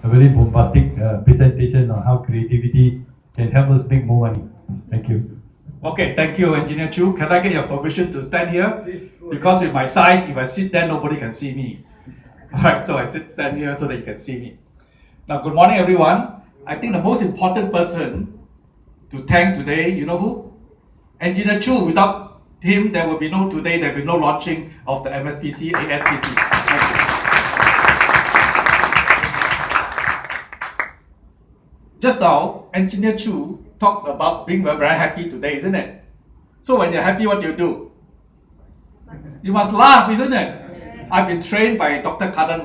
a very bombastic presentation on how creativity can help us make more money. Thank you. Okay, thank you, Engineer Choo. Can I get your permission to stand here? Because with my size, if I sit there, nobody can see me. Alright, so I stand here so that you can see me. Now, good morning, everyone. I think the most important person to thank today, you know who? Engineer Choo. Without him, there will be no today, there will be no launching of the MSPC, ASPC. Thank you. Just now, Engineer Choo talked about being very happy today, isn't it? So when you're happy, what do you do? You must laugh, isn't it? I've been trained by Dr. Badan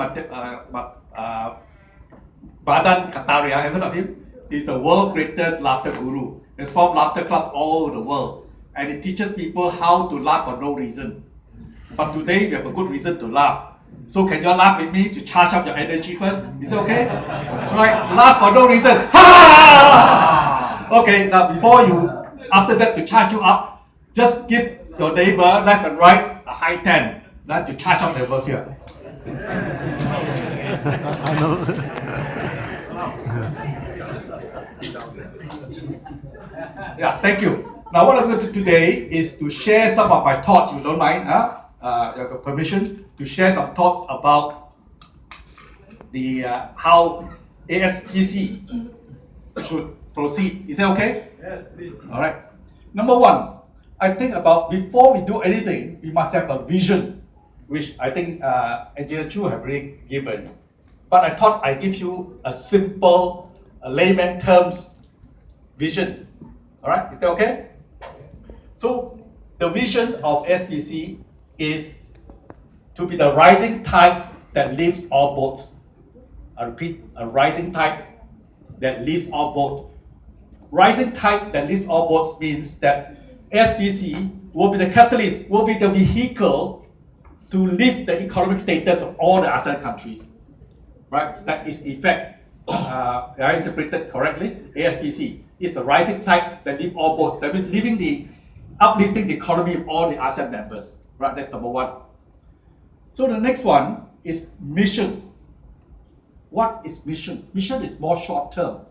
Kataria. Have you heard of him? He's the world's greatest laughter guru. He's formed laughter clubs all over the world. And he teaches people how to laugh for no reason. But today, we have a good reason to laugh. So can you all laugh with me to charge up your energy first? Is it okay? Right? Laugh for no reason. Ha! Okay, now before you, after that, to charge you up, just give your neighbor, left and right, a high 10. Now to charge up the atmosphere. Yeah, thank you. Now what I'm going to do today is to share some of my thoughts, if you don't mind, you have permission to share some thoughts about the how ASPC should proceed. Is that okay? Yes, please. All right. Number one, I think about before we do anything, we must have a vision, which I think Engineer Choo have already given. But I thought I'd give you a simple, layman terms vision. All right, is that okay? So the vision of SPC is to be the rising tide that lifts all boats. I repeat, a rising tide that lifts all boats. Rising tide that lifts all boats means that SPC will be the catalyst, will be the vehicle to lift the economic status of all the ASEAN countries. Right? That is effect. I interpreted correctly. ASPC is the rising tide that lifts all boats. That means uplifting the economy of all the ASEAN members. Right? That's number one. So the next one is mission. What is mission? Mission is more short term.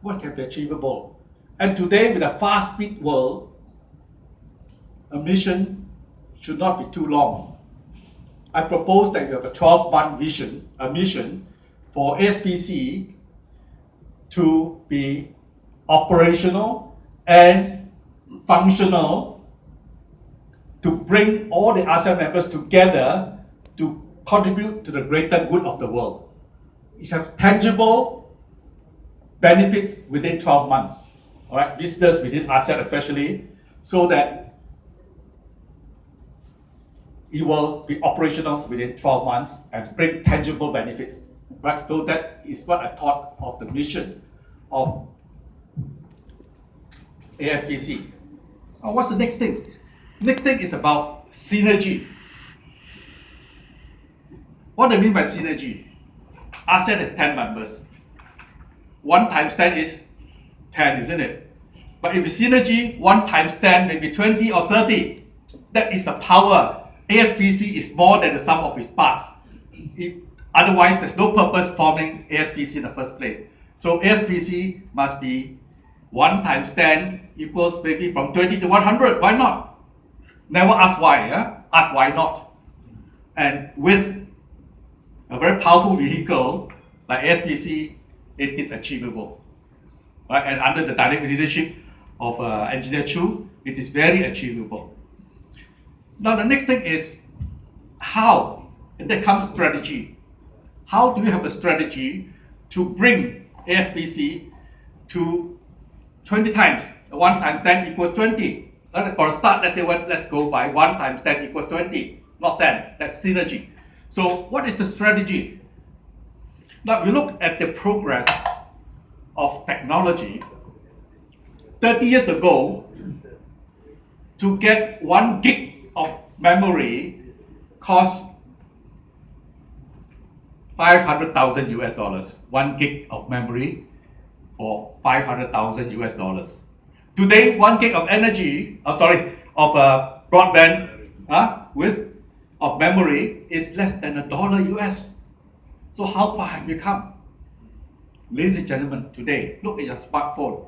What can be achievable? And today, with a fast-speed world, a mission should not be too long. I propose that you have a 12-month vision, a mission for ASPC to be operational and functional to bring all the ASEAN members together to contribute to the greater good of the world. It has tangible benefits within 12 months. All right, business within ASEAN especially, so that it will be operational within 12 months and bring tangible benefits. Right, so that is what I thought of the mission of ASPC. Now, what's the next thing? Next thing is about synergy. What do I mean by synergy? ASEAN has 10 members. 1 times 10 is 10, isn't it? But if it's synergy, 1 times 10 may be 20 or 30. That is the power. ASPC is more than the sum of its parts. Otherwise, there's no purpose forming ASPC in the first place. So ASPC must be 1 times 10 equals maybe from 20 to 100. Why not? Never ask why. Yeah? Ask why not. And with a very powerful vehicle like ASPC, it is achievable. Right? And under the dynamic leadership of Engineer Choo, it is very achievable. Now the next thing is how, and that comes strategy. How do you have a strategy to bring ASPC to 20 times? 1 times 10 equals 20. For a start, let's go by 1 times 10 equals 20, not 10. That's synergy. So what is the strategy? Now we look at the progress of technology. 30 years ago, to get 1 gig of memory cost 500,000 US dollars. 1 gig of memory for 500,000 US dollars. Today, 1 gig of broadband of memory is less than $1 US. So how far have we come? Ladies and gentlemen, today, look at your smartphone.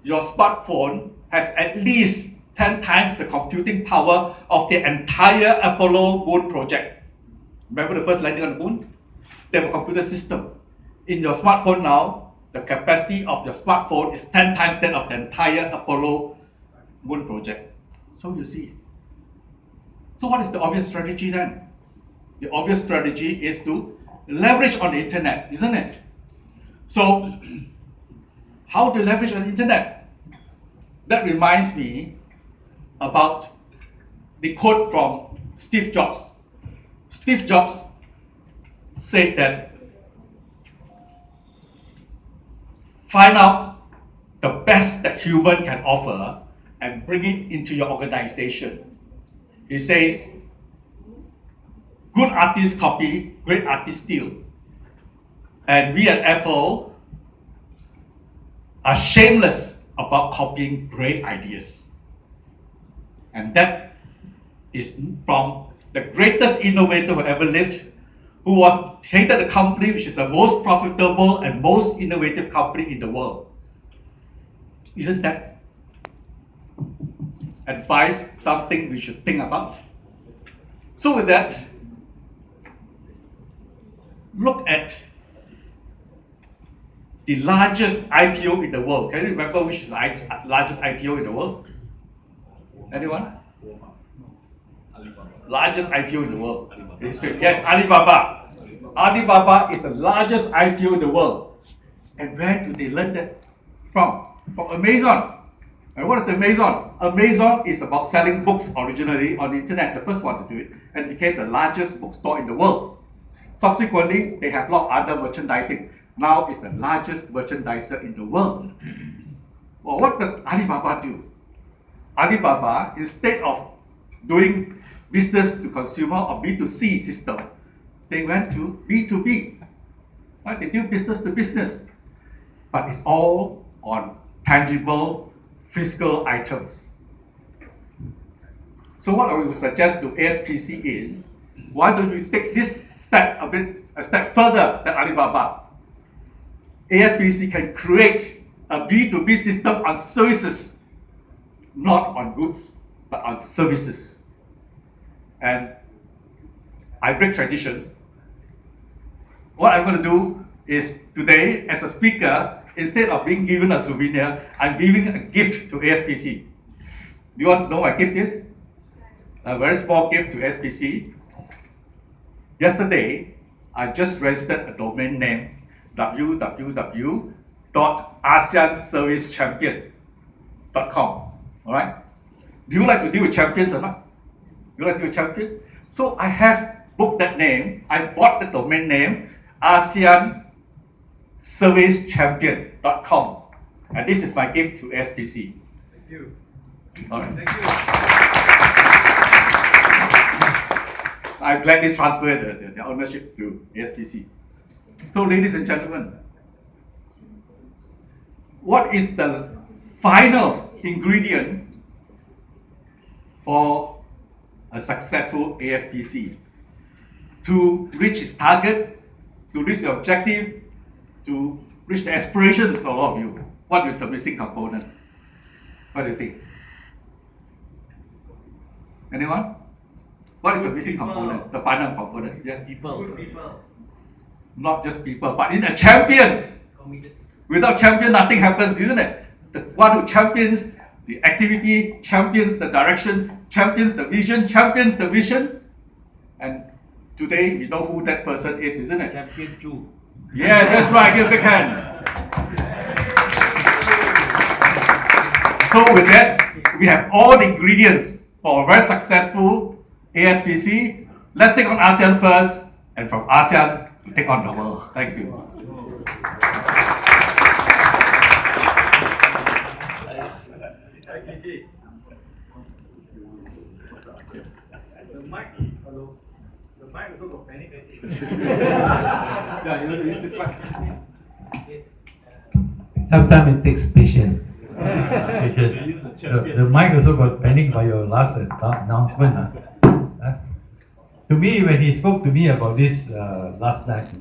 Your smartphone has at least 10 times the computing power of the entire Apollo moon project. Remember the first landing on the moon? They have a computer system. In your smartphone now, the capacity of your smartphone is 10 times that of the entire Apollo moon project. So you see. So what is the obvious strategy then? The obvious strategy is to leverage on the internet, isn't it? So, how to leverage on the internet? That reminds me about the quote from Steve Jobs. Steve Jobs said that find out the best that human can offer and bring it into your organization. He says, good artists copy, great artists steal. And we at Apple are shameless about copying great ideas. And that is from the greatest innovator who ever lived, who was headed a company which is the most profitable and most innovative company in the world. Isn't that advice something we should think about? So with that, look at the largest IPO in the world. Can you remember which is the largest IPO in the world? Anyone? Largest IPO in the world. Yes, Alibaba. Alibaba is the largest IPO in the world. And where do they learn that from? From Amazon. And what is Amazon? Amazon is about selling books originally on the internet, the first one to do it, and became the largest bookstore in the world. Subsequently, they have a lot of other merchandising. Now it's the largest merchandiser in the world. Well, what does Alibaba do? Alibaba, instead of doing business to consumer or B2C system, they went to B2B. Right? They do business to business. But it's all on tangible, physical items. So what I would suggest to ASPC is, why don't you take this step a step further than Alibaba? ASPC can create a B2B system on services, not on goods, but on services. And I break tradition. What I'm going to do is today, as a speaker, instead of being given a souvenir, I'm giving a gift to ASPC. Do you want to know what my gift is? A very small gift to ASPC. Yesterday, I just registered a domain name www.ASEANServiceChampion.com. Alright? Do you like to deal with champions or not? You like to deal with champions? So I have booked that name. I bought the domain name ASEANServiceChampion.com. And this is my gift to ASPC. Thank you. Alright. Thank you. I gladly transfer the ownership to ASPC. So, ladies and gentlemen, what is the final ingredient for a successful ASPC? To reach its target, to reach the objective, to reach the aspirations of all of you. What is the missing component? What do you think? Anyone? What is the missing component? The final component? Yes? People. Not just people, but in a champion. Without champion, nothing happens, isn't it? The one who champions the activity, champions the direction, champions the vision, and today we know who that person is, isn't it? Champion Choo. Yeah, that's right. Give a big hand. So with that, we have all the ingredients for a very successful ASPC. Let's take on ASEAN first, and from ASEAN, we take on the world. Thank you. YKK. The mic, hello. The mic also got panic. Yeah, you know to use this one. Sometimes it takes patience. The mic also got panicked by your last announcement. To me, when he spoke to me about this last night,